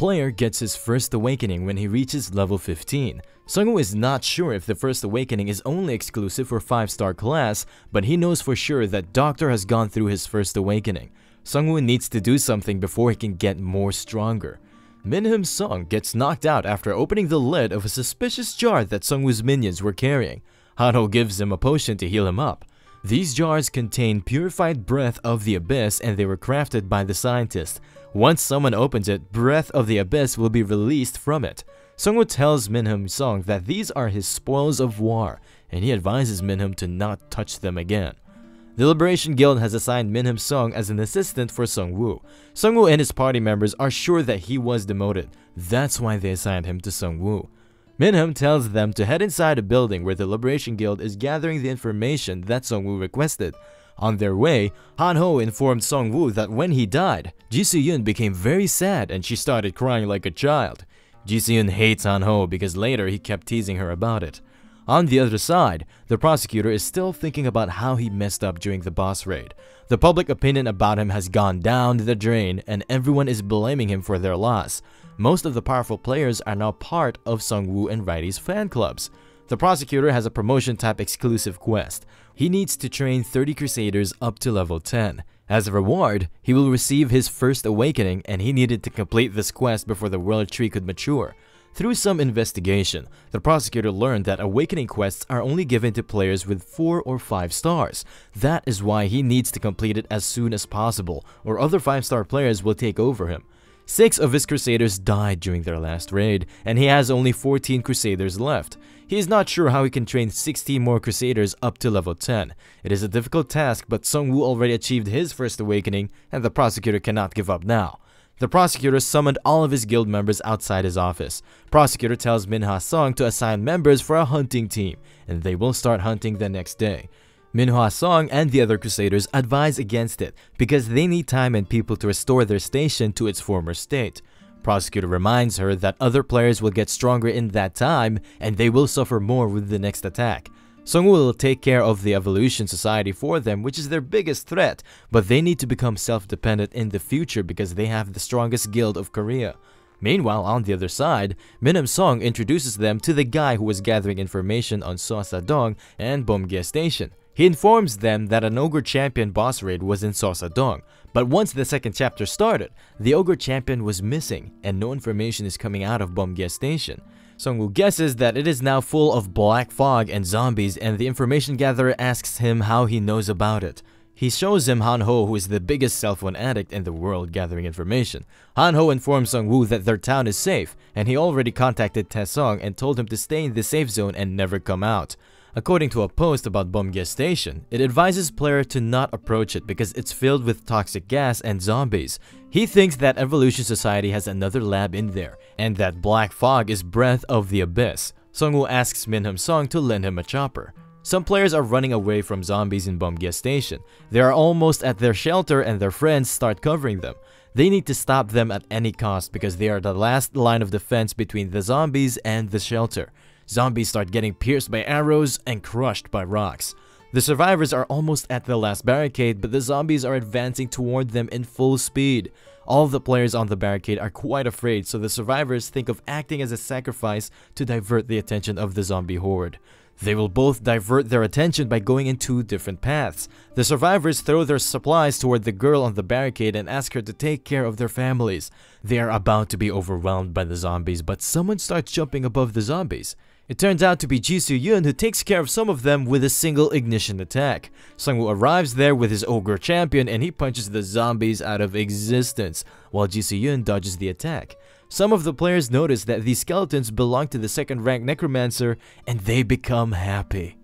player gets his first awakening when he reaches level 15. Seongwu is not sure if the first awakening is only exclusive for 5-star class, but he knows for sure that Doctor has gone through his first awakening. Seongwu needs to do something before he can get more stronger. Minhum Song gets knocked out after opening the lid of a suspicious jar that Seongwu's minions were carrying. Hanho gives him a potion to heal him up. These jars contain purified breath of the abyss and they were crafted by the scientist. Once someone opens it, breath of the abyss will be released from it. Seongwu tells Minhum Song that these are his spoils of war, and he advises Minhum to not touch them again. The Liberation Guild has assigned Minhum Song as an assistant for Seongwu. Seongwu and his party members are sure that he was demoted. That's why they assigned him to Seongwu. Minhum tells them to head inside a building where the Liberation Guild is gathering the information that Seongwu requested. On their way, Hanho informed Seongwu that when he died, Ji Soo-yoon became very sad and she started crying like a child. Ji Soo-yoon hates Hanho because later he kept teasing her about it. On the other side, the prosecutor is still thinking about how he messed up during the boss raid. The public opinion about him has gone down the drain and everyone is blaming him for their loss. Most of the powerful players are now part of Seongwu and Righty's fan clubs. The prosecutor has a promotion-type exclusive quest. He needs to train 30 Crusaders up to level 10. As a reward, he will receive his first awakening and he needed to complete this quest before the world tree could mature. Through some investigation, the prosecutor learned that awakening quests are only given to players with 4 or 5 stars. That is why he needs to complete it as soon as possible, or other 5-star players will take over him. 6 of his Crusaders died during their last raid, and he has only 14 Crusaders left. He is not sure how he can train 60 more Crusaders up to level 10. It is a difficult task, but Seongwu already achieved his first awakening, and the prosecutor cannot give up now. The prosecutor summoned all of his guild members outside his office. Prosecutor tells Minhwa Song to assign members for a hunting team, and they will start hunting the next day. Minhwa Song and the other Crusaders advise against it because they need time and people to restore their station to its former state. Prosecutor reminds her that other players will get stronger in that time and they will suffer more with the next attack. Seongwu will take care of the Evolution Society for them, which is their biggest threat, but they need to become self-dependent in the future because they have the strongest guild of Korea. Meanwhile, on the other side, Minhum Song introduces them to the guy who was gathering information on Sosadong and Bomgye Station. He informs them that an Ogre Champion boss raid was in Sosadong, but once the second chapter started, the Ogre Champion was missing and no information is coming out of Bomgye Station. Seongwu guesses that it is now full of black fog and zombies and the information gatherer asks him how he knows about it. He shows him Hanho, who is the biggest cell phone addict in the world, gathering information. Hanho informs Seongwu that their town is safe and he already contacted Taesong and told him to stay in the safe zone and never come out. According to a post about Bomgye Station, it advises player to not approach it because it's filled with toxic gas and zombies. He thinks that Evolution Society has another lab in there, and that black fog is breath of the abyss. Seongwu asks Minhum Song to lend him a chopper. Some players are running away from zombies in Bomgye Station. They are almost at their shelter and their friends start covering them. They need to stop them at any cost because they are the last line of defense between the zombies and the shelter. Zombies start getting pierced by arrows and crushed by rocks. The survivors are almost at the last barricade, but the zombies are advancing toward them in full speed. All of the players on the barricade are quite afraid, so the survivors think of acting as a sacrifice to divert the attention of the zombie horde. They will both divert their attention by going in 2 different paths. The survivors throw their supplies toward the girl on the barricade and ask her to take care of their families. They are about to be overwhelmed by the zombies, but someone starts jumping above the zombies. It turns out to be Ji Soo-yoon, who takes care of some of them with a single ignition attack. Seongwu arrives there with his Ogre Champion and he punches the zombies out of existence, while Ji Soo-yoon dodges the attack. Some of the players notice that these skeletons belong to the second-rank Necromancer and they become happy.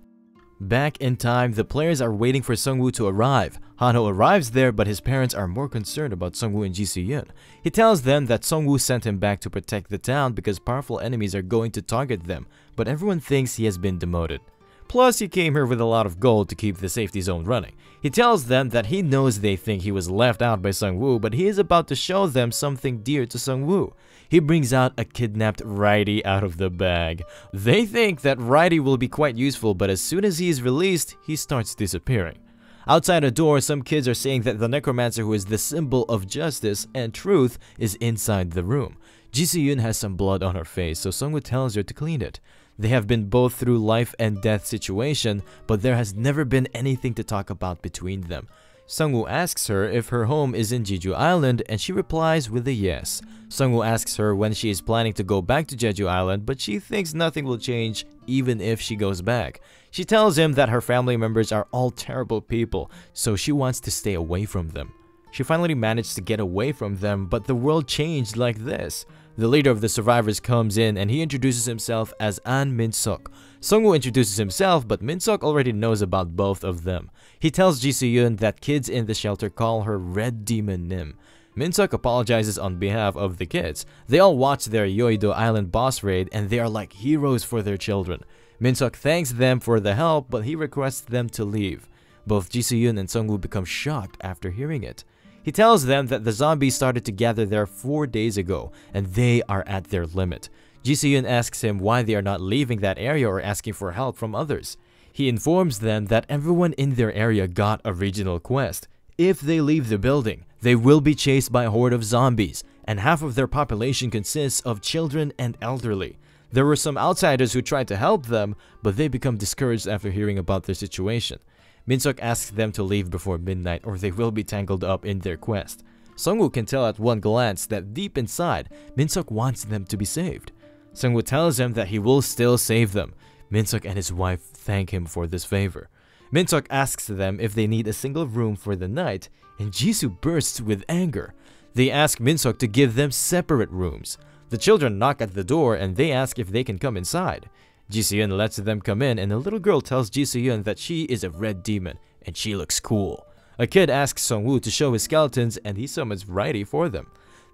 Back in time, the players are waiting for Seongwu to arrive. Hanho arrives there, but his parents are more concerned about Seongwu and Ji Soo-yoon. He tells them that Seongwu sent him back to protect the town because powerful enemies are going to target them, but everyone thinks he has been demoted. Plus, he came here with a lot of gold to keep the safety zone running. He tells them that he knows they think he was left out by Seongwu, but he is about to show them something dear to Seongwu. He brings out a kidnapped Righty out of the bag. They think that Righty will be quite useful, but as soon as he is released, he starts disappearing. Outside a door, some kids are saying that the Necromancer, who is the symbol of justice and truth, is inside the room. Ji-seon has some blood on her face, so Seongwoo tells her to clean it. They have been both through life and death situation, but there has never been anything to talk about between them. Seongwoo asks her if her home is in Jeju Island, and she replies with a yes. Seongwoo asks her when she is planning to go back to Jeju Island, but she thinks nothing will change even if she goes back. She tells him that her family members are all terrible people, so she wants to stay away from them. She finally managed to get away from them, but the world changed like this. The leader of the survivors comes in and he introduces himself as An Min-seok. Seongwoo introduces himself, but Min-seok already knows about both of them. He tells Ji-seon that kids in the shelter call her Red Demon Nim. Min-seok apologizes on behalf of the kids. They all watch their Yeouido Island boss raid and they are like heroes for their children. Min-seok thanks them for the help, but he requests them to leave. Both Ji-seon and Seongwoo become shocked after hearing it. He tells them that the zombies started to gather there 4 days ago, and they are at their limit. Ji-seon asks him why they are not leaving that area or asking for help from others. He informs them that everyone in their area got a regional quest. If they leave the building, they will be chased by a horde of zombies, and half of their population consists of children and elderly. There were some outsiders who tried to help them, but they become discouraged after hearing about their situation. Min-seok asks them to leave before midnight or they will be tangled up in their quest. Seongwoo can tell at one glance that deep inside, Min-seok wants them to be saved. Seongwoo tells him that he will still save them. Min-seok and his wife thank him for this favor. Min-seok asks them if they need a single room for the night, and Jisoo bursts with anger. They ask Min-seok to give them separate rooms. The children knock at the door and they ask if they can come inside. Ji-seon lets them come in and a little girl tells Ji-seon that she is a red demon and she looks cool. A kid asks Seongwoo to show his skeletons and he summons Righty for them.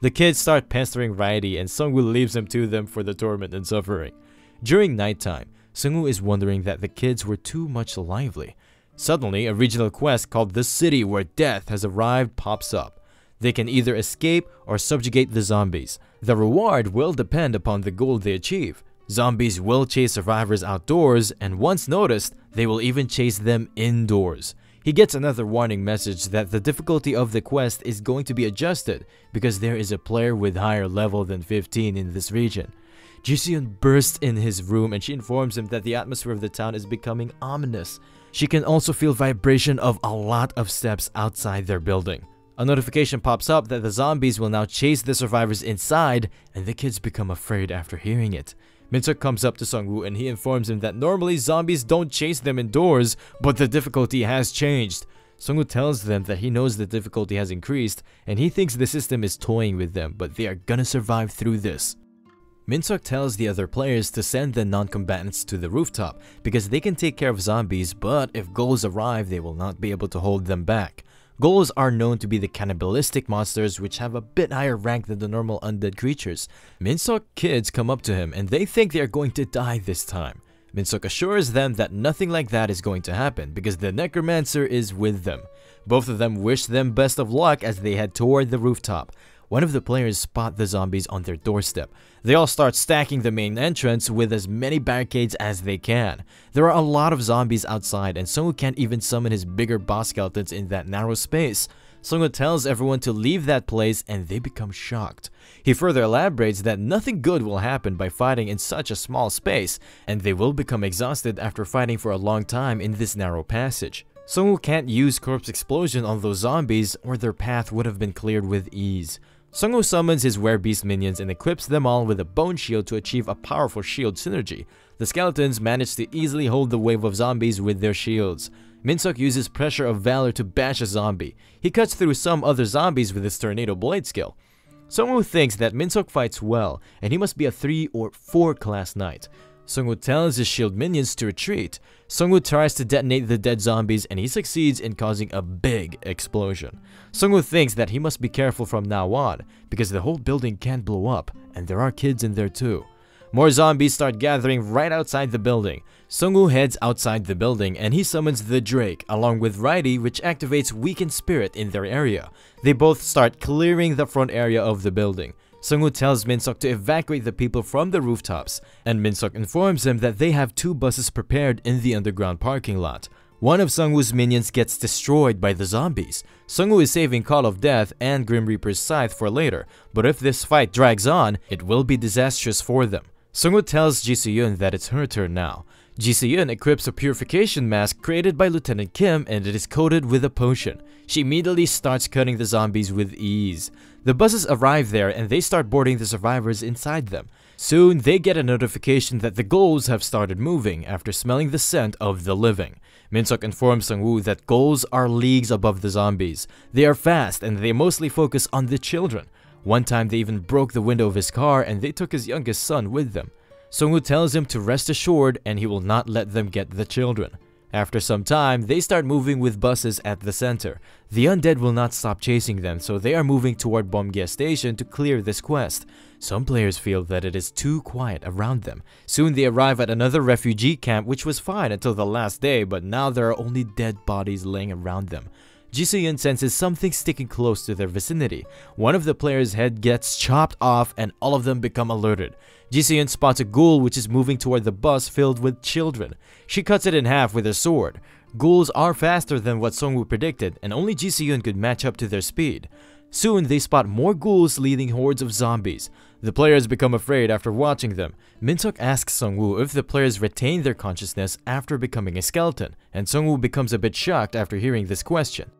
The kids start pestering Righty and Seongwoo leaves him to them for the torment and suffering. During nighttime, Seongwoo is wondering that the kids were too much lively. Suddenly, a regional quest called The City Where Death Has Arrived pops up. They can either escape or subjugate the zombies. The reward will depend upon the goal they achieve. Zombies will chase survivors outdoors, and once noticed, they will even chase them indoors. He gets another warning message that the difficulty of the quest is going to be adjusted because there is a player with higher level than 15 in this region. Ji-seon bursts in his room and she informs him that the atmosphere of the town is becoming ominous. She can also feel vibration of a lot of steps outside their building. A notification pops up that the zombies will now chase the survivors inside, and the kids become afraid after hearing it. Min-seok comes up to Seongwoo and he informs him that normally zombies don't chase them indoors, but the difficulty has changed. Seongwoo tells them that he knows the difficulty has increased and he thinks the system is toying with them, but they are gonna survive through this. Min-seok tells the other players to send the non-combatants to the rooftop because they can take care of zombies, but if ghouls arrive, they will not be able to hold them back. Ghouls are known to be the cannibalistic monsters which have a bit higher rank than the normal undead creatures. Min-seok kids come up to him and they think they are going to die this time. Min-seok assures them that nothing like that is going to happen because the Necromancer is with them. Both of them wish them best of luck as they head toward the rooftop. One of the players spot the zombies on their doorstep. They all start stacking the main entrance with as many barricades as they can. There are a lot of zombies outside and Seongwoo can't even summon his bigger boss skeletons in that narrow space. Seongwoo tells everyone to leave that place and they become shocked. He further elaborates that nothing good will happen by fighting in such a small space and they will become exhausted after fighting for a long time in this narrow passage. Seongwoo can't use corpse explosion on those zombies or their path would have been cleared with ease. Seongwoo summons his werebeast minions and equips them all with a bone shield to achieve a powerful shield synergy. The skeletons manage to easily hold the wave of zombies with their shields. Min-seok uses Pressure of Valor to bash a zombie. He cuts through some other zombies with his Tornado Blade skill. Seongwoo thinks that Min-seok fights well and he must be a 3 or 4 class knight. Seongwoo tells his shield minions to retreat. Seongwoo tries to detonate the dead zombies and he succeeds in causing a big explosion. Seongwoo thinks that he must be careful from now on because the whole building can blow up and there are kids in there too. More zombies start gathering right outside the building. Seongwoo heads outside the building and he summons the Drake along with Righty, which activates Weakened Spirit in their area. They both start clearing the front area of the building. Seongwoo tells Min-seok to evacuate the people from the rooftops, and Min-seok informs him that they have 2 buses prepared in the underground parking lot. One of Seongwoo's minions gets destroyed by the zombies. Seongwoo is saving Call of Death and Grim Reaper's Scythe for later, but if this fight drags on, it will be disastrous for them. Seongwoo tells Ji Soo-yeon that it's her turn now. Ji Soo-yeon equips a purification mask created by Lieutenant Kim, and it is coated with a potion. She immediately starts cutting the zombies with ease. The buses arrive there and they start boarding the survivors inside them. Soon, they get a notification that the ghouls have started moving after smelling the scent of the living. Min-seok informs Seongwoo that ghouls are leagues above the zombies. They are fast and they mostly focus on the children. One time they even broke the window of his car and they took his youngest son with them. Seongwoo tells him to rest assured and he will not let them get the children. After some time, they start moving with buses at the center. The undead will not stop chasing them, so they are moving toward Bomgye Station to clear this quest. Some players feel that it is too quiet around them. Soon they arrive at another refugee camp, which was fine until the last day, but now there are only dead bodies laying around them. Ji Soo-yeon senses something sticking close to their vicinity. One of the players' head gets chopped off and all of them become alerted. Ji Soo-yeon spots a ghoul which is moving toward the bus filled with children. She cuts it in half with a sword. Ghouls are faster than what Seongwoo predicted, and only Ji Soo-yeon could match up to their speed. Soon, they spot more ghouls leading hordes of zombies. The players become afraid after watching them. Min-seok asks Seongwoo if the players retain their consciousness after becoming a skeleton, and Seongwoo becomes a bit shocked after hearing this question.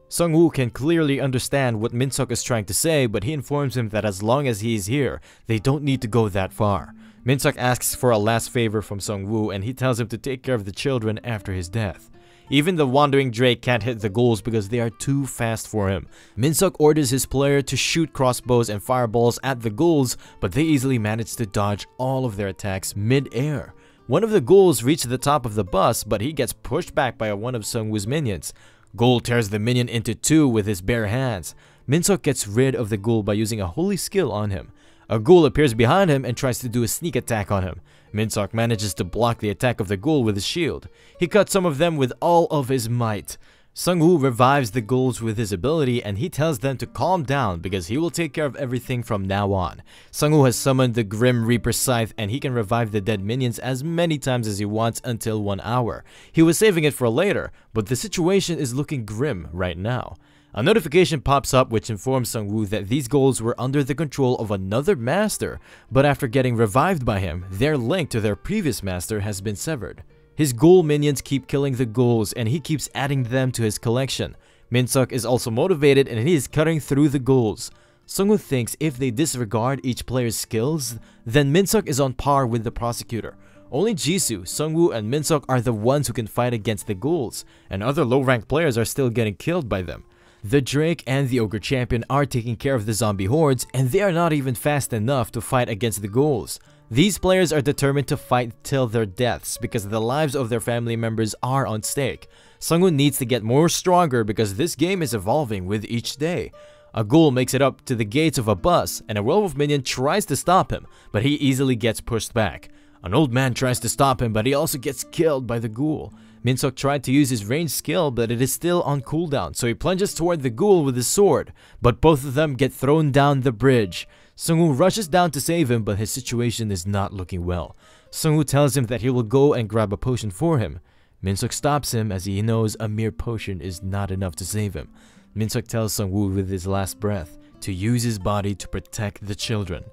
Seongwoo can clearly understand what Min-seok is trying to say, but he informs him that as long as he is here, they don't need to go that far. Min-seok asks for a last favor from Seongwoo and he tells him to take care of the children after his death. Even the wandering Drake can't hit the ghouls because they are too fast for him. Min-seok orders his player to shoot crossbows and fireballs at the ghouls, but they easily manage to dodge all of their attacks mid-air. One of the ghouls reaches the top of the bus, but he gets pushed back by one of Seongwoo's minions. Ghoul tears the minion into two with his bare hands. Min-seok gets rid of the ghoul by using a holy skill on him. A ghoul appears behind him and tries to do a sneak attack on him. Min-seok manages to block the attack of the ghoul with his shield. He cuts some of them with all of his might. Seongwoo revives the ghouls with his ability and he tells them to calm down because he will take care of everything from now on. Seongwoo has summoned the Grim Reaper Scythe and he can revive the dead minions as many times as he wants until 1 hour. He was saving it for later, but the situation is looking grim right now. A notification pops up which informs Seongwoo that these ghouls were under the control of another master, but after getting revived by him, their link to their previous master has been severed. His ghoul minions keep killing the ghouls and he keeps adding them to his collection. Min-seok is also motivated and he is cutting through the ghouls. Seongwoo thinks if they disregard each player's skills, then Min-seok is on par with the prosecutor. Only Jisoo, Seongwoo, and Min-seok are the ones who can fight against the ghouls, and other low-ranked players are still getting killed by them. The Drake and the Ogre Champion are taking care of the zombie hordes and they are not even fast enough to fight against the ghouls. These players are determined to fight till their deaths because the lives of their family members are on stake. Seongwoo needs to get more stronger because this game is evolving with each day. A ghoul makes it up to the gates of a bus and a werewolf minion tries to stop him, but he easily gets pushed back. An old man tries to stop him, but he also gets killed by the ghoul. Min-seok tried to use his ranged skill, but it is still on cooldown, so he plunges toward the ghoul with his sword, but both of them get thrown down the bridge. Seongwoo rushes down to save him, but his situation is not looking well. Seongwoo tells him that he will go and grab a potion for him. Min-seok stops him as he knows a mere potion is not enough to save him. Min-seok tells Seongwoo with his last breath to use his body to protect the children.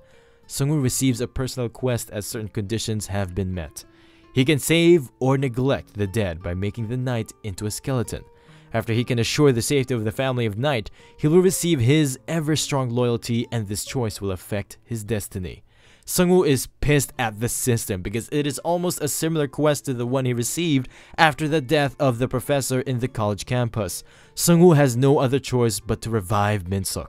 Seongwoo receives a personal quest as certain conditions have been met. He can save or neglect the dead by making the knight into a skeleton. After he can assure the safety of the family of Knight, he will receive his ever-strong loyalty and this choice will affect his destiny. Seongwoo is pissed at the system because it is almost a similar quest to the one he received after the death of the professor in the college campus. Seongwoo has no other choice but to revive Min-seok.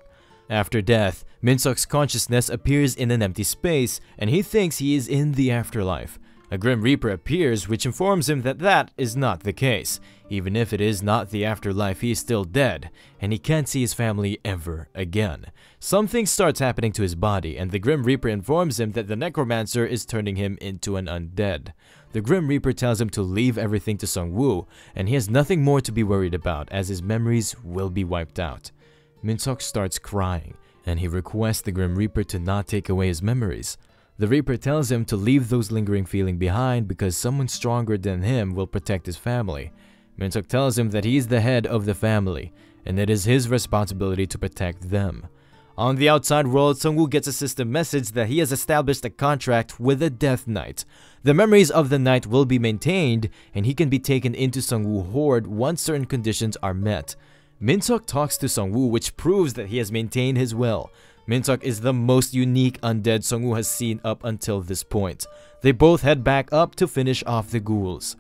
After death, Min-seok's consciousness appears in an empty space and he thinks he is in the afterlife. A Grim Reaper appears which informs him that that is not the case. Even if it is not the afterlife, he is still dead, and he can't see his family ever again. Something starts happening to his body, and the Grim Reaper informs him that the Necromancer is turning him into an undead. The Grim Reaper tells him to leave everything to Seongwoo, and he has nothing more to be worried about as his memories will be wiped out. Min-seok starts crying, and he requests the Grim Reaper to not take away his memories. The Reaper tells him to leave those lingering feelings behind because someone stronger than him will protect his family. Min-seok tells him that he's the head of the family, and it is his responsibility to protect them. On the outside world, Seongwu gets a system message that he has established a contract with the Death Knight. The memories of the Knight will be maintained, and he can be taken into Seongwu Horde once certain conditions are met. Min-seok talks to Seongwu, which proves that he has maintained his will. Min-seok is the most unique undead Seongwu has seen up until this point. They both head back up to finish off the ghouls.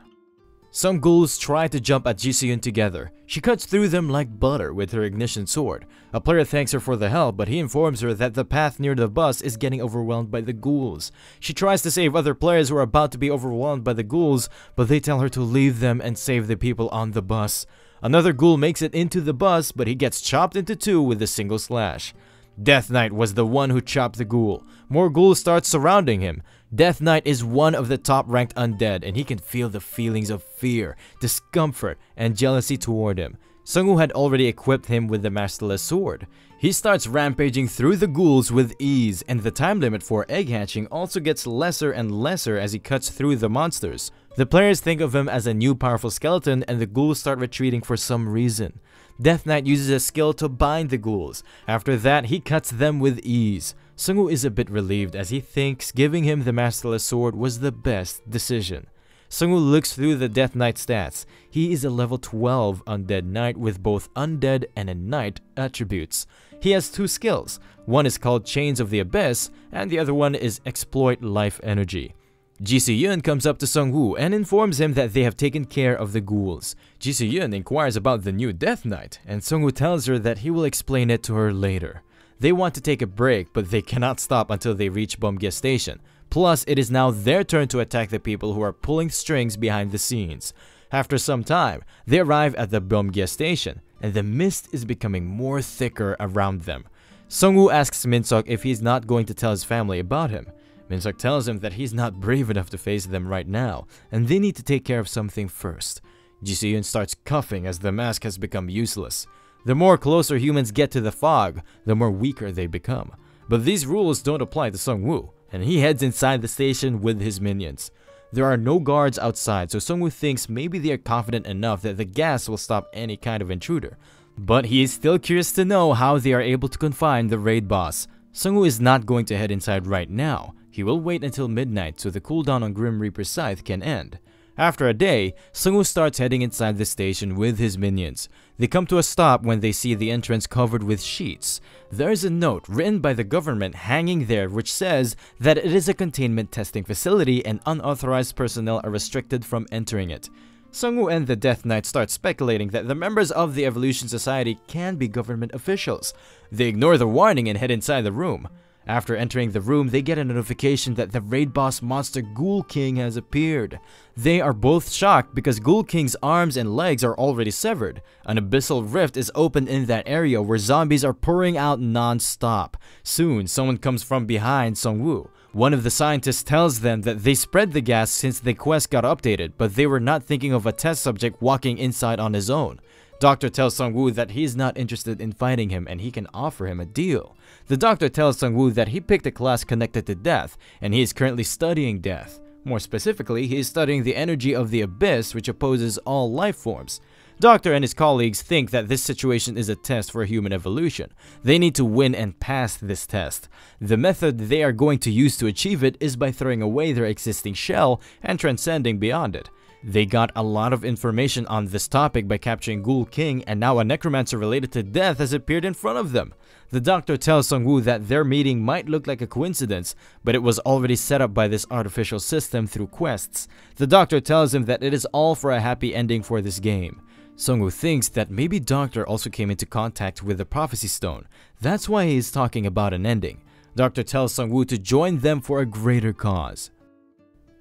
Some ghouls try to jump at Ji-seon together. She cuts through them like butter with her ignition sword. A player thanks her for the help, but he informs her that the path near the bus is getting overwhelmed by the ghouls. She tries to save other players who are about to be overwhelmed by the ghouls, but they tell her to leave them and save the people on the bus. Another ghoul makes it into the bus, but he gets chopped into two with a single slash. Death Knight was the one who chopped the ghoul. More ghouls start surrounding him. Death Knight is one of the top-ranked undead, and he can feel the feelings of fear, discomfort, and jealousy toward him. Seongwu had already equipped him with the masterless sword. He starts rampaging through the ghouls with ease, and the time limit for egg hatching also gets lesser and lesser as he cuts through the monsters. The players think of him as a new powerful skeleton, and the ghouls start retreating for some reason. Death Knight uses a skill to bind the ghouls. After that, he cuts them with ease. Seongwu is a bit relieved as he thinks giving him the masterless sword was the best decision. Seongwu looks through the Death Knight stats. He is a level 12 undead knight with both undead and a knight attributes. He has two skills. One is called Chains of the Abyss, and the other one is Exploit Life Energy. Ji-seon comes up to Seongwu and informs him that they have taken care of the ghouls. Ji-seon inquires about the new Death Knight, and Seongwu tells her that he will explain it to her later. They want to take a break, but they cannot stop until they reach Beomgye Station. Plus, it is now their turn to attack the people who are pulling strings behind the scenes. After some time, they arrive at the Beomgye Station, and the mist is becoming more thicker around them. Seongwu asks Min-seok if he's not going to tell his family about him. Min-seok tells him that he's not brave enough to face them right now, and they need to take care of something first. Ji-seon starts coughing as the mask has become useless. The more closer humans get to the fog, the more weaker they become. But these rules don't apply to Seongwu, and he heads inside the station with his minions. There are no guards outside, so Seongwu thinks maybe they are confident enough that the gas will stop any kind of intruder. But he is still curious to know how they are able to confine the raid boss. Seongwu is not going to head inside right now. He will wait until midnight so the cooldown on Grim Reaper's Scythe can end. After a day, Seongwu starts heading inside the station with his minions. They come to a stop when they see the entrance covered with sheets. There is a note written by the government hanging there which says that it is a containment testing facility and unauthorized personnel are restricted from entering it. Seongwu and the Death Knight start speculating that the members of the Evolution Society can be government officials. They ignore the warning and head inside the room. After entering the room, they get a notification that the raid boss monster Ghoul King has appeared. They are both shocked because Ghoul King's arms and legs are already severed. An abyssal rift is opened in that area where zombies are pouring out non-stop. Soon, someone comes from behind Seongwu. One of the scientists tells them that they spread the gas since the quest got updated, but they were not thinking of a test subject walking inside on his own. Doctor tells Seongwu that he is not interested in fighting him and he can offer him a deal. The doctor tells Seongwu that he picked a class connected to death and he is currently studying death. More specifically, he is studying the energy of the abyss which opposes all life forms. Doctor and his colleagues think that this situation is a test for human evolution. They need to win and pass this test. The method they are going to use to achieve it is by throwing away their existing shell and transcending beyond it. They got a lot of information on this topic by capturing Ghoul King, and now a necromancer related to death has appeared in front of them. The doctor tells Seongwu that their meeting might look like a coincidence, but it was already set up by this artificial system through quests. The doctor tells him that it is all for a happy ending for this game. Seongwu thinks that maybe Doctor also came into contact with the Prophecy Stone. That's why he is talking about an ending. Doctor tells Seongwu to join them for a greater cause.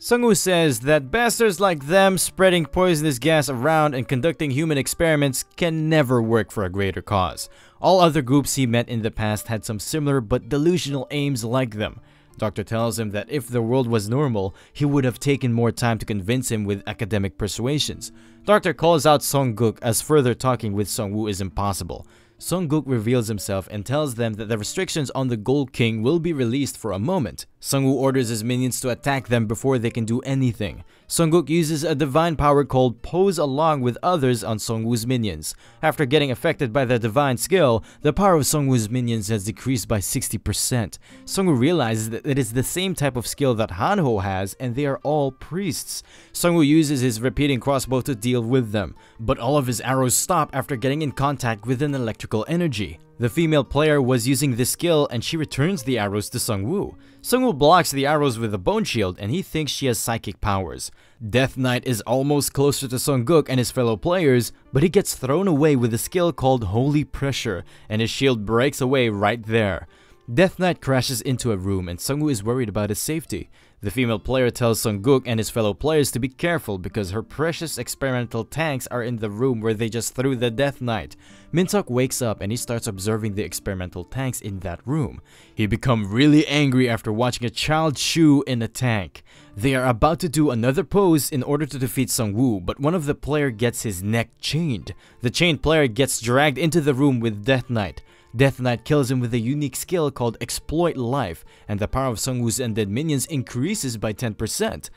Seongwu says that bastards like them spreading poisonous gas around and conducting human experiments can never work for a greater cause. All other groups he met in the past had some similar but delusional aims like them. Doctor tells him that if the world was normal, he would have taken more time to convince him with academic persuasions. Doctor calls out Seongguk as further talking with Seongwu is impossible. Seongguk reveals himself and tells them that the restrictions on the Ghoul King will be released for a moment. Seongwu orders his minions to attack them before they can do anything. Seongguk uses a divine power called Pose along with others on Seongwu's minions. After getting affected by the divine skill, the power of Seongwu's minions has decreased by 60%. Seongwu realizes that it is the same type of skill that Hanho has, and they are all priests. Seongwu uses his repeating crossbow to deal with them, but all of his arrows stop after getting in contact with an electrical energy. The female player was using this skill and she returns the arrows to Seongwu. Seongwu blocks the arrows with a bone shield and he thinks she has psychic powers. Death Knight is almost closer to Seongguk and his fellow players, but he gets thrown away with a skill called Holy Pressure and his shield breaks away right there. Death Knight crashes into a room and Seongwu is worried about his safety. The female player tells Seongguk and his fellow players to be careful because her precious experimental tanks are in the room where they just threw the Death Knight. Minseok wakes up and he starts observing the experimental tanks in that room. He becomes really angry after watching a child shoe in a tank. They are about to do another pose in order to defeat Seongwu, but one of the player gets his neck chained. The chained player gets dragged into the room with Death Knight. Death Knight kills him with a unique skill called Exploit Life, and the power of Seongwu's undead minions increases by 10%.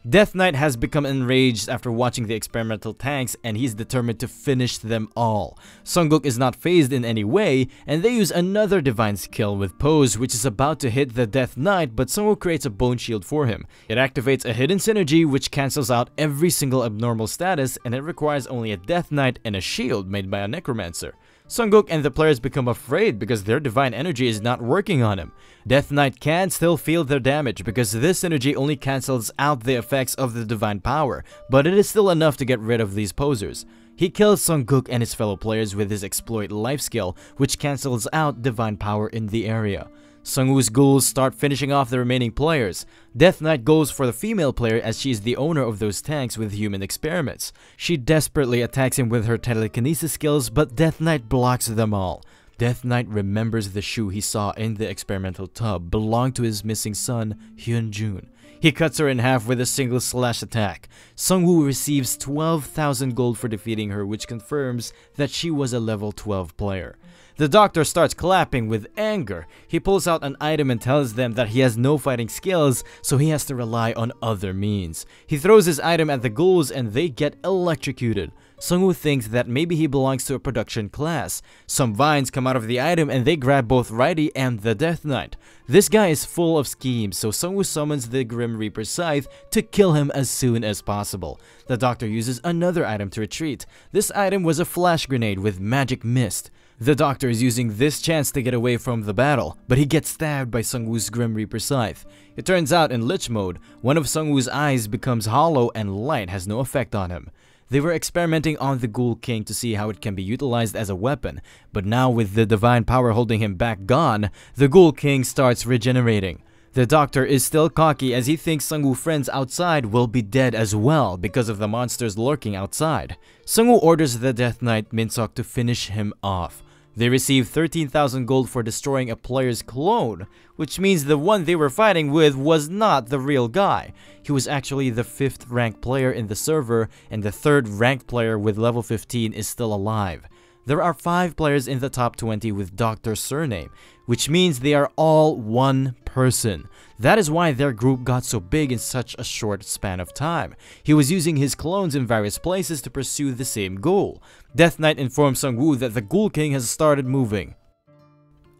Death Knight has become enraged after watching the experimental tanks and he's determined to finish them all. Seongguk is not phased in any way, and they use another divine skill with Pose which is about to hit the Death Knight, but Seongwu creates a bone shield for him. It activates a hidden synergy which cancels out every single abnormal status, and it requires only a Death Knight and a shield made by a Necromancer. Seongguk and the players become afraid because their divine energy is not working on him. Death Knight can still feel their damage because this energy only cancels out the effects of the divine power, but it is still enough to get rid of these posers. He kills Seongguk and his fellow players with his Exploit Life skill, which cancels out divine power in the area. Seongwu's ghouls start finishing off the remaining players. Death Knight goes for the female player as she is the owner of those tanks with human experiments. She desperately attacks him with her telekinesis skills, but Death Knight blocks them all. Death Knight remembers the shoe he saw in the experimental tub belonged to his missing son, Hyunjun. He cuts her in half with a single slash attack. Seongwu receives 12,000 gold for defeating her, which confirms that she was a level 12 player. The doctor starts clapping with anger. He pulls out an item and tells them that he has no fighting skills, so he has to rely on other means. He throws his item at the ghouls and they get electrocuted. Seongwu thinks that maybe he belongs to a production class. Some vines come out of the item and they grab both Righty and the Death Knight. This guy is full of schemes, so Seongwu summons the Grim Reaper Scythe to kill him as soon as possible. The doctor uses another item to retreat. This item was a flash grenade with magic mist. The doctor is using this chance to get away from the battle, but he gets stabbed by Seongwu's Grim Reaper Scythe. It turns out in Lich mode, one of Seongwu's eyes becomes hollow and light has no effect on him. They were experimenting on the Ghoul King to see how it can be utilized as a weapon, but now with the divine power holding him back gone, the Ghoul King starts regenerating. The doctor is still cocky as he thinks Seongwu friends outside will be dead as well because of the monsters lurking outside. Seongwu orders the Death Knight Minseok to finish him off. They receive 13,000 gold for destroying a player's clone, which means the one they were fighting with was not the real guy. He was actually the 5th ranked player in the server, and the 3rd ranked player with level 15 is still alive. There are 5 players in the top 20 with Doctor surname, which means they are all one person. That is why their group got so big in such a short span of time. He was using his clones in various places to pursue the same goal. Death Knight informs Seongwu that the Ghoul King has started moving.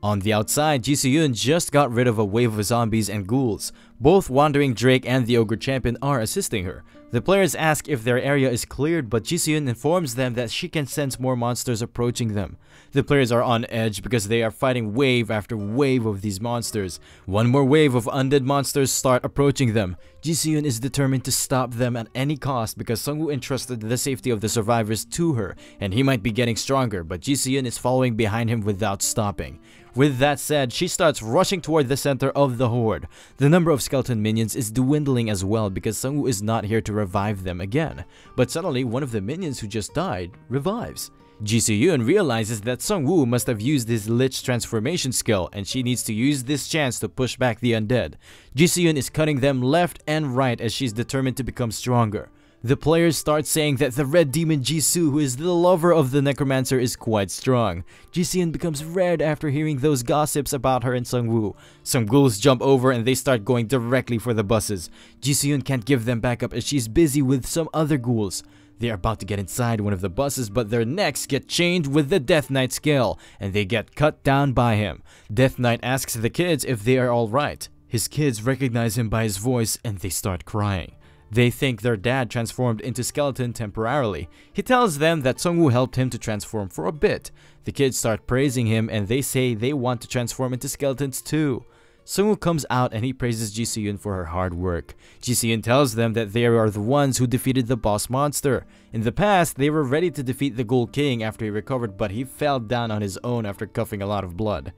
On the outside, Ji Se-yoon just got rid of a wave of zombies and ghouls. Both Wandering Drake and the Ogre Champion are assisting her. The players ask if their area is cleared, but Ji Se-yoon informs them that she can sense more monsters approaching them. The players are on edge because they are fighting wave after wave of these monsters. One more wave of undead monsters start approaching them. Ji Se-yoon is determined to stop them at any cost because Seongwu entrusted the safety of the survivors to her, and he might be getting stronger, but Ji Se-yoon is following behind him without stopping. With that said, she starts rushing toward the center of the horde. The number of skeleton minions is dwindling as well because Seongwu is not here to revive them again. But suddenly, one of the minions who just died revives. Ji Se-yoon realizes that Seongwu must have used his Lich transformation skill and she needs to use this chance to push back the undead. Ji Se-yoon is cutting them left and right as she's determined to become stronger. The players start saying that the red demon Jisoo, who is the lover of the Necromancer, is quite strong. Jiseon becomes red after hearing those gossips about her and Seongwu. Some ghouls jump over and they start going directly for the buses. Jiseon can't give them backup as she's busy with some other ghouls. They are about to get inside one of the buses, but their necks get chained with the Death Knight skill, and they get cut down by him. Death Knight asks the kids if they are alright. His kids recognize him by his voice and they start crying. They think their dad transformed into skeleton temporarily. He tells them that Seongwu helped him to transform for a bit. The kids start praising him and they say they want to transform into skeletons too. Seongwu comes out and he praises Jiseon for her hard work. Jiseon tells them that they are the ones who defeated the boss monster. In the past, they were ready to defeat the Ghoul King after he recovered, but he fell down on his own after coughing a lot of blood.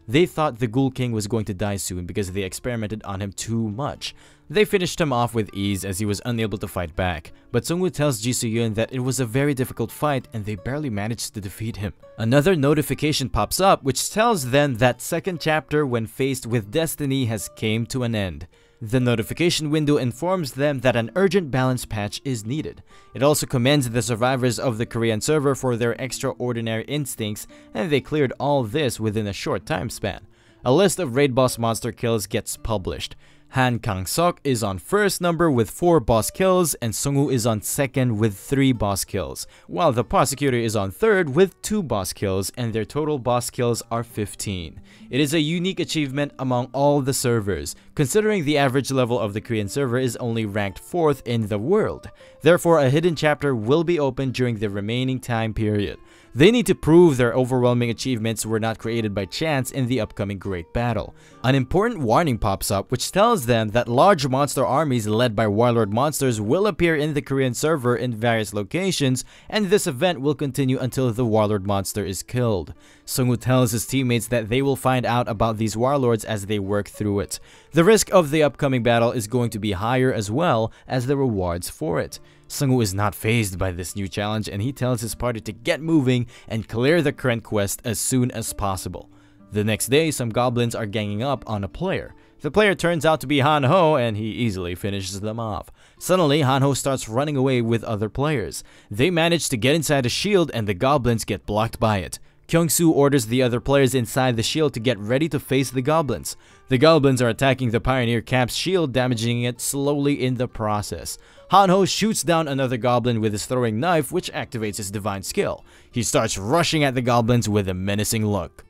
They thought the Ghoul King was going to die soon because they experimented on him too much. They finished him off with ease as he was unable to fight back, but Seongwu tells Jiseon that it was a very difficult fight and they barely managed to defeat him. Another notification pops up which tells them that second chapter when faced with destiny has came to an end. The notification window informs them that an urgent balance patch is needed. It also commends the survivors of the Korean server for their extraordinary instincts, and they cleared all this within a short time span. A list of raid boss monster kills gets published. Han Kang-seok is on first number with 4 boss kills and Seongwu is on second with 3 boss kills, while the prosecutor is on third with 2 boss kills and their total boss kills are 15. It is a unique achievement among all the servers, considering the average level of the Korean server is only ranked 4th in the world. Therefore, a hidden chapter will be opened during the remaining time period. They need to prove their overwhelming achievements were not created by chance in the upcoming great battle. An important warning pops up which tells them that large monster armies led by warlord monsters will appear in the Korean server in various locations, and this event will continue until the warlord monster is killed. Seongwu tells his teammates that they will find out about these warlords as they work through it. The risk of the upcoming battle is going to be higher as well as the rewards for it. Seongwu is not fazed by this new challenge and he tells his party to get moving and clear the current quest as soon as possible. The next day, some goblins are ganging up on a player. The player turns out to be Han-ho and he easily finishes them off. Suddenly, Han-ho starts running away with other players. They manage to get inside a shield and the goblins get blocked by it. Kyung-soo orders the other players inside the shield to get ready to face the goblins. The goblins are attacking the Pioneer Camp's shield, damaging it slowly in the process. Han-ho shoots down another goblin with his throwing knife, which activates his divine skill. He starts rushing at the goblins with a menacing look.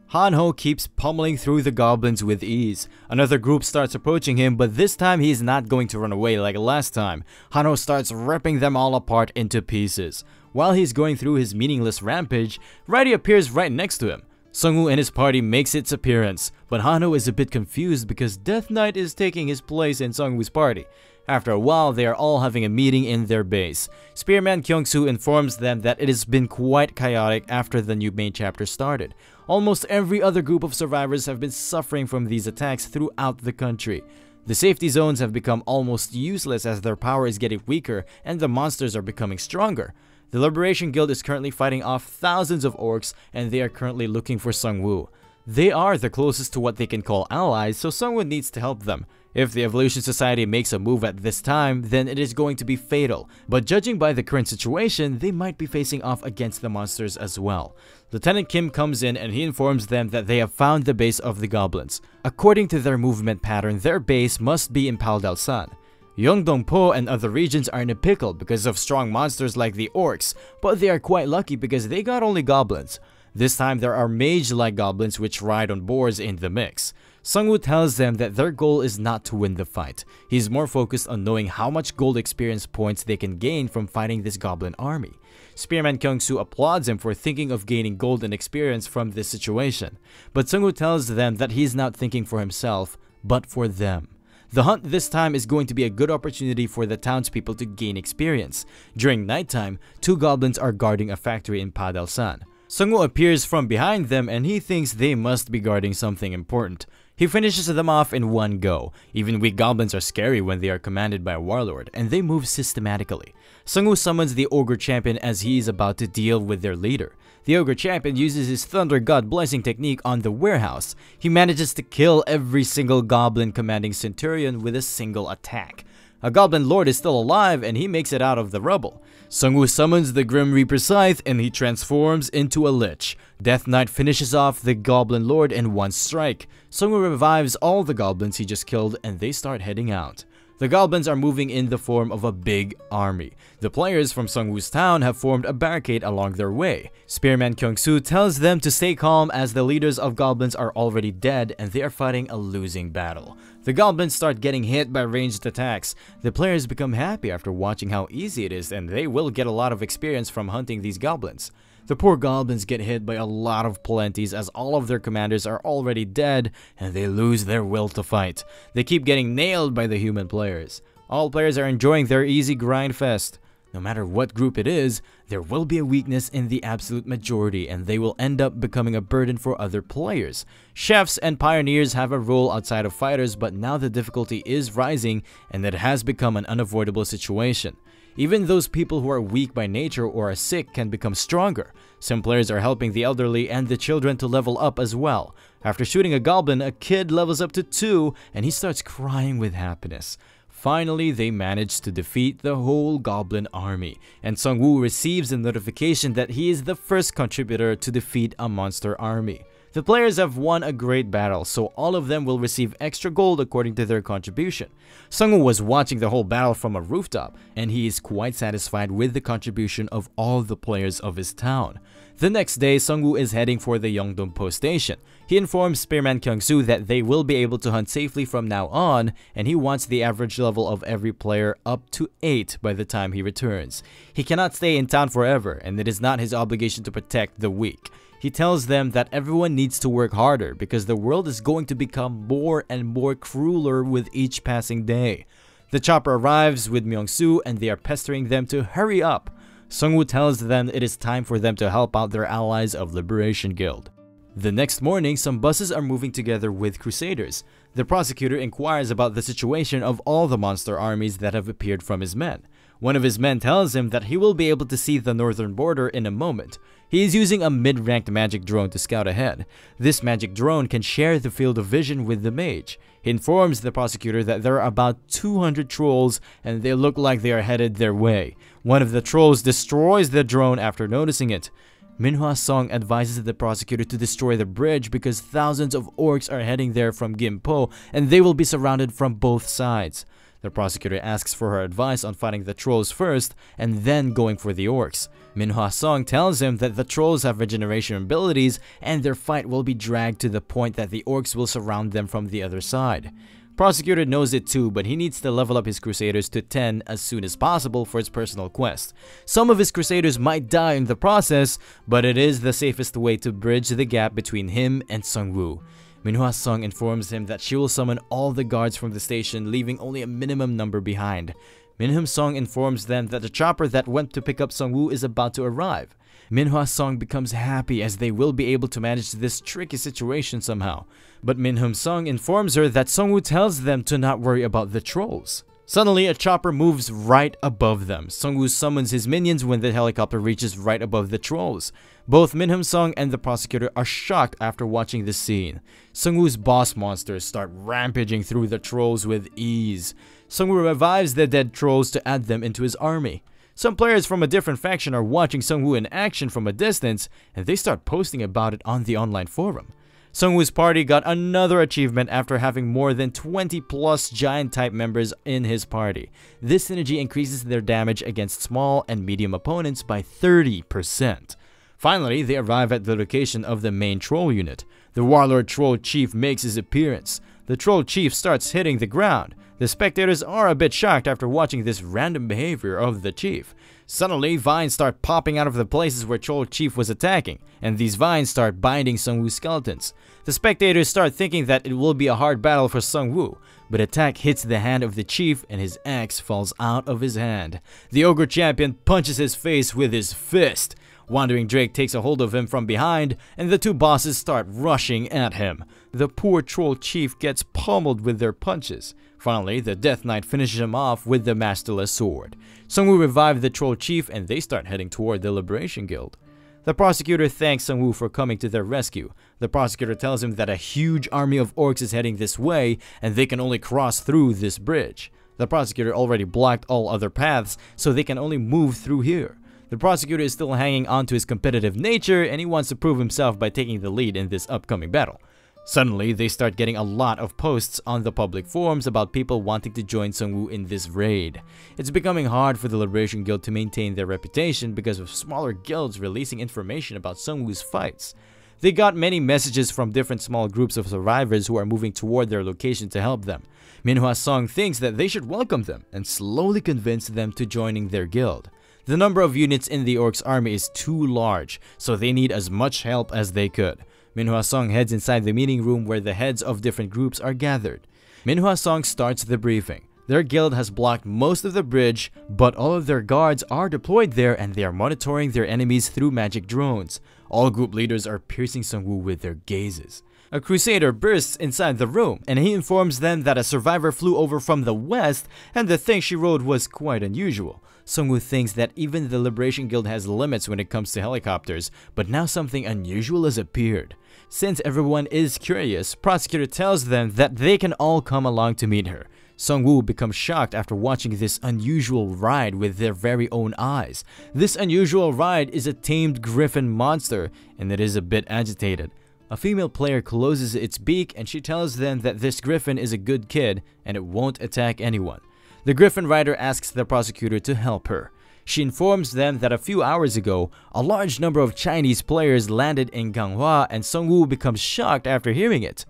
Han-ho keeps pummeling through the goblins with ease. Another group starts approaching him, but this time he's not going to run away like last time. Han-ho starts ripping them all apart into pieces. While he's going through his meaningless rampage, Raidi appears right next to him. Seongwu and his party makes its appearance, but Han-ho is a bit confused because Death Knight is taking his place in Seongwu's party. After a while, they are all having a meeting in their base. Spearman Kyung-soo informs them that it has been quite chaotic after the new main chapter started. Almost every other group of survivors have been suffering from these attacks throughout the country. The safety zones have become almost useless as their power is getting weaker and the monsters are becoming stronger. The Liberation Guild is currently fighting off thousands of orcs and they are currently looking for Seongwu. They are the closest to what they can call allies, so someone needs to help them. If the Evolution Society makes a move at this time, then it is going to be fatal, but judging by the current situation, they might be facing off against the monsters as well. Lieutenant Kim comes in and he informs them that they have found the base of the goblins. According to their movement pattern, their base must be in Paldalsan. Yeongdong-po and other regions are in a pickle because of strong monsters like the orcs, but they are quite lucky because they got only goblins. This time there are mage-like goblins which ride on boars in the mix. Seongwu tells them that their goal is not to win the fight. He's more focused on knowing how much gold experience points they can gain from fighting this goblin army. Spearman Kyung-soo applauds him for thinking of gaining gold and experience from this situation. But Seongwu tells them that he's not thinking for himself, but for them. The hunt this time is going to be a good opportunity for the townspeople to gain experience. During nighttime, 2 goblins are guarding a factory in Padalsan. Seongwu appears from behind them and he thinks they must be guarding something important. He finishes them off in one go. Even weak goblins are scary when they are commanded by a warlord, and they move systematically. Seongwu summons the Ogre Champion as he is about to deal with their leader. The Ogre Champion uses his Thunder God Blessing technique on the warehouse. He manages to kill every single goblin commanding Centurion with a single attack. A goblin lord is still alive and he makes it out of the rubble. Seongwu summons the Grim Reaper Scythe and he transforms into a lich. Death Knight finishes off the goblin lord in one strike. Seongwu revives all the goblins he just killed and they start heading out. The goblins are moving in the form of a big army. The players from Seongwu's town have formed a barricade along their way. Spearman Kyung-soo tells them to stay calm as the leaders of goblins are already dead and they are fighting a losing battle. The goblins start getting hit by ranged attacks. The players become happy after watching how easy it is and they will get a lot of experience from hunting these goblins. The poor goblins get hit by a lot of plenties as all of their commanders are already dead and they lose their will to fight. They keep getting nailed by the human players. All players are enjoying their easy grind fest. No matter what group it is, there will be a weakness in the absolute majority and they will end up becoming a burden for other players. Chefs and pioneers have a role outside of fighters, but now the difficulty is rising and it has become an unavoidable situation. Even those people who are weak by nature or are sick can become stronger. Some players are helping the elderly and the children to level up as well. After shooting a goblin, a kid levels up to 2 and he starts crying with happiness. Finally, they manage to defeat the whole goblin army, and Seongwu receives a notification that he is the first contributor to defeat a monster army. The players have won a great battle, so all of them will receive extra gold according to their contribution. Seongwu was watching the whole battle from a rooftop, and he is quite satisfied with the contribution of all the players of his town. The next day, Seongwu is heading for the Yeongdong post station. He informs Spearman Kyung-soo that they will be able to hunt safely from now on, and he wants the average level of every player up to 8 by the time he returns. He cannot stay in town forever, and it is not his obligation to protect the weak. He tells them that everyone needs to work harder because the world is going to become more and more crueler with each passing day. The chopper arrives with Myung-soo and they are pestering them to hurry up. Seongwu tells them it is time for them to help out their allies of Liberation Guild. The next morning, some buses are moving together with Crusaders. The prosecutor inquires about the situation of all the monster armies that have appeared from his men. One of his men tells him that he will be able to see the northern border in a moment. He is using a mid-ranked magic drone to scout ahead. This magic drone can share the field of vision with the mage. He informs the prosecutor that there are about 200 trolls and they look like they are headed their way. One of the trolls destroys the drone after noticing it. Manhwa Song advises the prosecutor to destroy the bridge because thousands of orcs are heading there from Gimpo and they will be surrounded from both sides. The prosecutor asks for her advice on fighting the trolls first and then going for the orcs. Manhwa Song tells him that the trolls have regeneration abilities and their fight will be dragged to the point that the orcs will surround them from the other side. Prosecutor knows it too, but he needs to level up his crusaders to 10 as soon as possible for his personal quest. Some of his crusaders might die in the process, but it is the safest way to bridge the gap between him and Seongwu. Manhwa Song informs him that she will summon all the guards from the station, leaving only a minimum number behind. Manhwa Song informs them that the chopper that went to pick up Seongwu is about to arrive. Manhwa Song becomes happy as they will be able to manage this tricky situation somehow. But Manhwa Song informs her that Seongwu tells them to not worry about the trolls. Suddenly, a chopper moves right above them. Seongwu summons his minions when the helicopter reaches right above the trolls. Both Manhwa Song and the prosecutor are shocked after watching this scene. Seongwu's boss monsters start rampaging through the trolls with ease. Seongwu revives the dead trolls to add them into his army. Some players from a different faction are watching Seongwu in action from a distance, and they start posting about it on the online forum. Seongwu's party got another achievement after having more than 20 plus giant type members in his party. This synergy increases their damage against small and medium opponents by 30%. Finally, they arrive at the location of the main troll unit. The warlord troll chief makes his appearance. The troll chief starts hitting the ground. The spectators are a bit shocked after watching this random behavior of the chief. Suddenly, vines start popping out of the places where Troll Chief was attacking, and these vines start binding Seongwu's skeletons. The spectators start thinking that it will be a hard battle for Seongwu, but attack hits the hand of the chief and his axe falls out of his hand. The ogre champion punches his face with his fist. Wandering Drake takes a hold of him from behind, and the two bosses start rushing at him. The poor troll chief gets pummeled with their punches. Finally, the Death Knight finishes him off with the masterless sword. Seongwu revives the troll chief and they start heading toward the Liberation Guild. The prosecutor thanks Seongwu for coming to their rescue. The prosecutor tells him that a huge army of orcs is heading this way and they can only cross through this bridge. The prosecutor already blocked all other paths, so they can only move through here. The prosecutor is still hanging on to his competitive nature, and he wants to prove himself by taking the lead in this upcoming battle. Suddenly, they start getting a lot of posts on the public forums about people wanting to join Seongwu in this raid. It's becoming hard for the Liberation Guild to maintain their reputation because of smaller guilds releasing information about Seongwu's fights. They got many messages from different small groups of survivors who are moving toward their location to help them. Manhwa Song thinks that they should welcome them and slowly convince them to joining their guild. The number of units in the Orcs army is too large, so they need as much help as they could. Manhwa Song heads inside the meeting room where the heads of different groups are gathered. Manhwa Song starts the briefing. Their guild has blocked most of the bridge, but all of their guards are deployed there and they are monitoring their enemies through magic drones. All group leaders are piercing Seongwu with their gazes. A crusader bursts inside the room and he informs them that a survivor flew over from the west and the thing she rode was quite unusual. Seongwu thinks that even the Liberation Guild has limits when it comes to helicopters, but now something unusual has appeared. Since everyone is curious, prosecutor tells them that they can all come along to meet her. Seongwu becomes shocked after watching this unusual ride with their very own eyes. This unusual ride is a tamed griffin monster, and it is a bit agitated. A female player closes its beak and she tells them that this griffin is a good kid and it won't attack anyone. The griffin rider asks the prosecutor to help her. She informs them that a few hours ago, a large number of Chinese players landed in Manhwa and Seongwu becomes shocked after hearing it.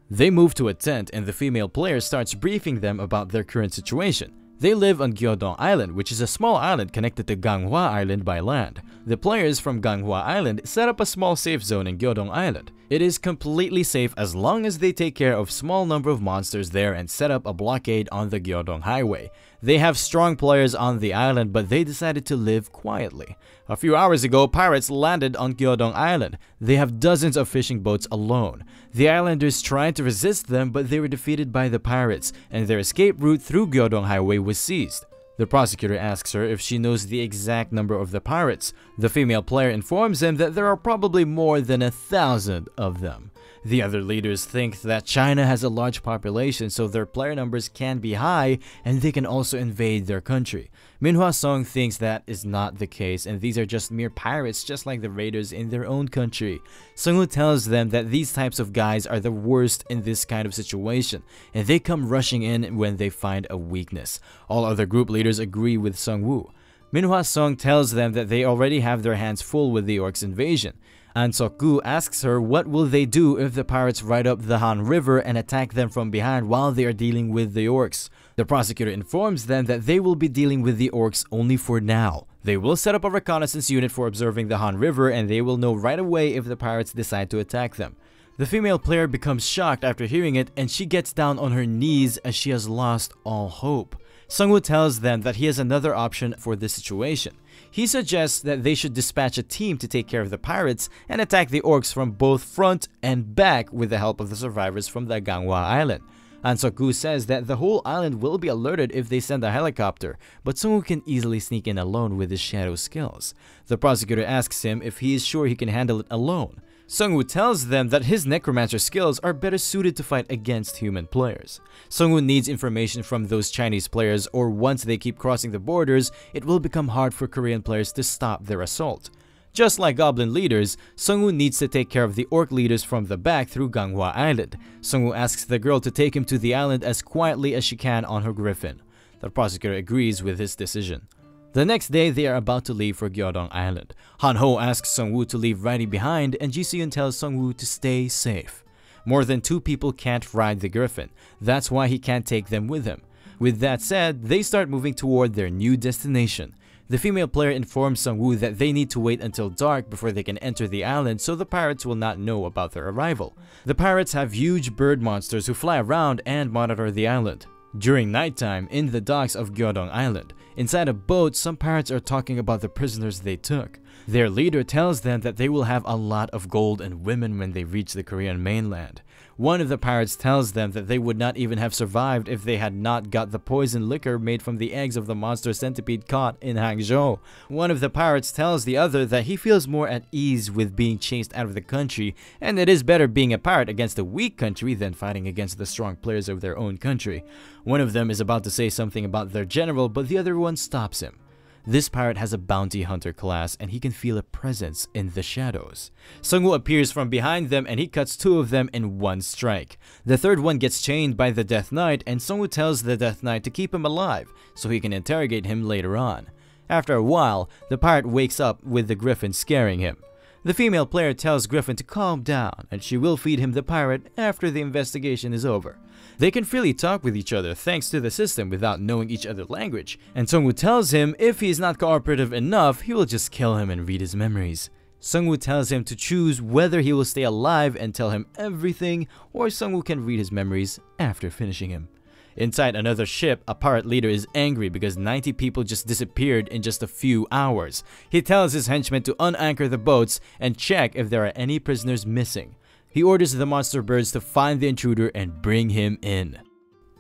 They move to a tent and the female player starts briefing them about their current situation. They live on Gyeodong Island, which is a small island connected to Manhwa Island by land. The players from Manhwa Island set up a small safe zone in Gyeodong Island. It is completely safe as long as they take care of small number of monsters there and set up a blockade on the Gyeodong Highway. They have strong players on the island, but they decided to live quietly. A few hours ago, pirates landed on Gyeodong Island. They have dozens of fishing boats alone. The islanders tried to resist them, but they were defeated by the pirates, and their escape route through Gyeodong Highway was seized. The prosecutor asks her if she knows the exact number of the pirates. The female player informs him that there are probably more than 1,000 of them. The other leaders think that China has a large population, so their player numbers can be high and they can also invade their country. Manhwa Song thinks that is not the case and these are just mere pirates just like the raiders in their own country. Seongwu tells them that these types of guys are the worst in this kind of situation and they come rushing in when they find a weakness. All other group leaders agree with Seongwu. Manhwa Song tells them that they already have their hands full with the Orcs invasion. An Sok-gu asks her what will they do if the pirates ride up the Han River and attack them from behind while they are dealing with the Orcs. The prosecutor informs them that they will be dealing with the Orcs only for now. They will set up a reconnaissance unit for observing the Han River and they will know right away if the pirates decide to attack them. The female player becomes shocked after hearing it and she gets down on her knees as she has lost all hope. Seongwu tells them that he has another option for this situation. He suggests that they should dispatch a team to take care of the pirates and attack the Orcs from both front and back with the help of the survivors from the Manhwa Island. An Sok-gu says that the whole island will be alerted if they send a helicopter, but Seongwu can easily sneak in alone with his shadow skills. The prosecutor asks him if he is sure he can handle it alone. Seongwu tells them that his Necromancer skills are better suited to fight against human players. Seongwu needs information from those Chinese players, or once they keep crossing the borders, it will become hard for Korean players to stop their assault. Just like Goblin leaders, Seongwu needs to take care of the Orc leaders from the back through Manhwa Island. Seongwu asks the girl to take him to the island as quietly as she can on her griffin. The prosecutor agrees with his decision. The next day, they are about to leave for Gyeodong Island. Han-ho asks Seongwu to leave Ridey behind and Ji-seon tells Seongwu to stay safe. More than 2 people can't ride the griffin. That's why he can't take them with him. With that said, they start moving toward their new destination. The female player informs Seongwu that they need to wait until dark before they can enter the island so the pirates will not know about their arrival. The pirates have huge bird monsters who fly around and monitor the island. During nighttime, in the docks of Gyeodong Island, inside a boat, some pirates are talking about the prisoners they took. Their leader tells them that they will have a lot of gold and women when they reach the Korean mainland. One of the pirates tells them that they would not even have survived if they had not got the poison liquor made from the eggs of the monster centipede caught in Hangzhou. One of the pirates tells the other that he feels more at ease with being chased out of the country, and it is better being a pirate against a weak country than fighting against the strong players of their own country. One of them is about to say something about their general, but the other one stops him. This pirate has a bounty hunter class and he can feel a presence in the shadows. Seongwu appears from behind them and he cuts two of them in one strike. The third one gets chained by the Death Knight and Seongwu tells the Death Knight to keep him alive so he can interrogate him later on. After a while, the pirate wakes up with the griffin scaring him. The female player tells Griffin to calm down and she will feed him the pirate after the investigation is over. They can freely talk with each other thanks to the system without knowing each other's language, and Seongwu tells him if he is not cooperative enough, he will just kill him and read his memories. Seongwu tells him to choose whether he will stay alive and tell him everything, or Seongwu can read his memories after finishing him. Inside another ship, a pirate leader is angry because 90 people just disappeared in just a few hours. He tells his henchmen to unanchor the boats and check if there are any prisoners missing. He orders the monster birds to find the intruder and bring him in.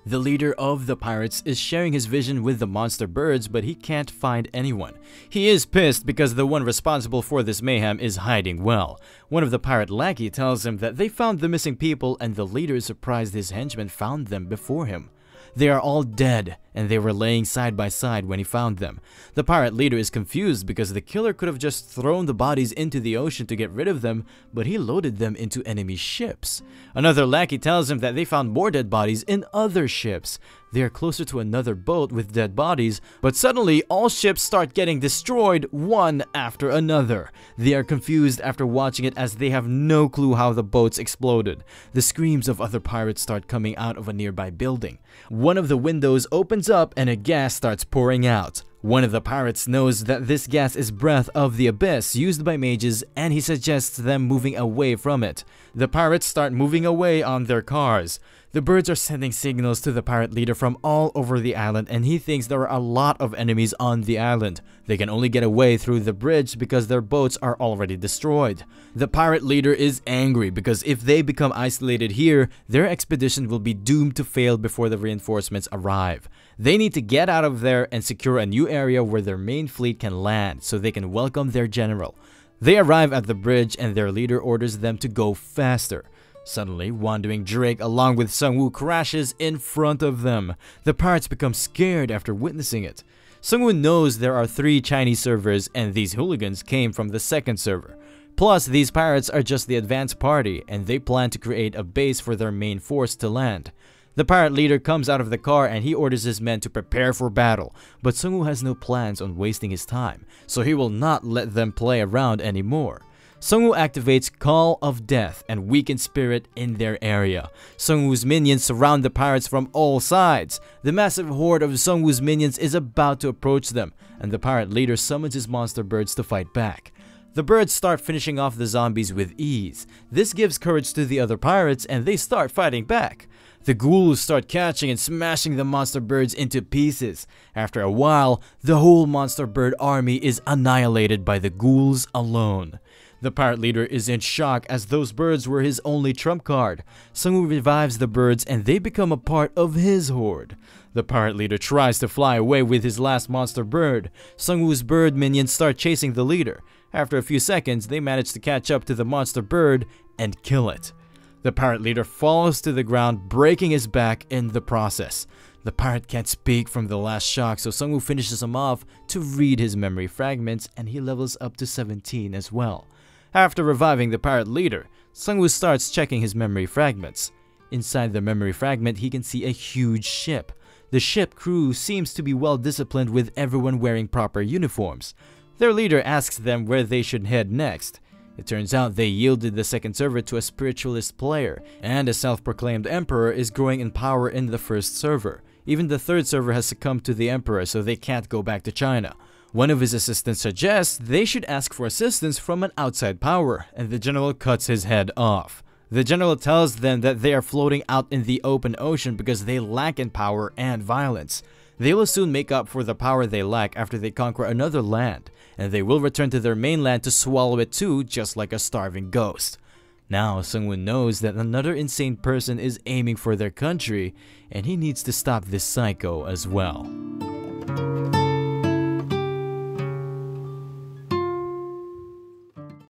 The leader of the pirates is sharing his vision with the monster birds, but he can't find anyone. He is pissed because the one responsible for this mayhem is hiding well. One of the pirate lackey tells him that they found the missing people and the leader is surprised his henchmen found them before him. They are all dead, and they were laying side by side when he found them. The pirate leader is confused because the killer could have just thrown the bodies into the ocean to get rid of them, but he loaded them into enemy ships. Another lackey tells him that they found more dead bodies in other ships. They are closer to another boat with dead bodies, but suddenly all ships start getting destroyed one after another. They are confused after watching it as they have no clue how the boats exploded. The screams of other pirates start coming out of a nearby building. One of the windows opens up and a gas starts pouring out. One of the pirates knows that this gas is breath of the abyss used by mages and he suggests them moving away from it. The pirates start moving away on their cars. The birds are sending signals to the pirate leader from all over the island and he thinks there are a lot of enemies on the island. They can only get away through the bridge because their boats are already destroyed. The pirate leader is angry because if they become isolated here, their expedition will be doomed to fail before the reinforcements arrive. They need to get out of there and secure a new area where their main fleet can land so they can welcome their general. They arrive at the bridge and their leader orders them to go faster. Suddenly, wandering Drake along with Seongwu crashes in front of them. The pirates become scared after witnessing it. Seongwu knows there are 3 Chinese servers and these hooligans came from the second server. Plus, these pirates are just the advance party and they plan to create a base for their main force to land. The pirate leader comes out of the car and he orders his men to prepare for battle, but Seongwu has no plans on wasting his time, so he will not let them play around anymore. Seongwu activates Call of Death and Weaken Spirit in their area. Seongwu's minions surround the pirates from all sides. The massive horde of Seongwu's minions is about to approach them, and the pirate leader summons his monster birds to fight back. The birds start finishing off the zombies with ease. This gives courage to the other pirates and they start fighting back. The ghouls start catching and smashing the monster birds into pieces. After a while, the whole monster bird army is annihilated by the ghouls alone. The pirate leader is in shock as those birds were his only trump card. Seongwu revives the birds and they become a part of his horde. The pirate leader tries to fly away with his last monster bird. Seongwu's bird minions start chasing the leader. After a few seconds, they manage to catch up to the monster bird and kill it. The pirate leader falls to the ground, breaking his back in the process. The pirate can't speak from the last shock, so Seongwu finishes him off to read his memory fragments and he levels up to 17 as well. After reviving the pirate leader, Seongwu starts checking his memory fragments. Inside the memory fragment, he can see a huge ship. The ship crew seems to be well disciplined with everyone wearing proper uniforms. Their leader asks them where they should head next. It turns out they yielded the second server to a spiritualist player, and a self-proclaimed emperor is growing in power in the first server. Even the third server has succumbed to the emperor, so they can't go back to China. One of his assistants suggests they should ask for assistance from an outside power, and the general cuts his head off. The general tells them that they are floating out in the open ocean because they lack in power and violence. They will soon make up for the power they lack after they conquer another land, and they will return to their mainland to swallow it too, just like a starving ghost. Now, Seongwu knows that another insane person is aiming for their country, and he needs to stop this psycho as well.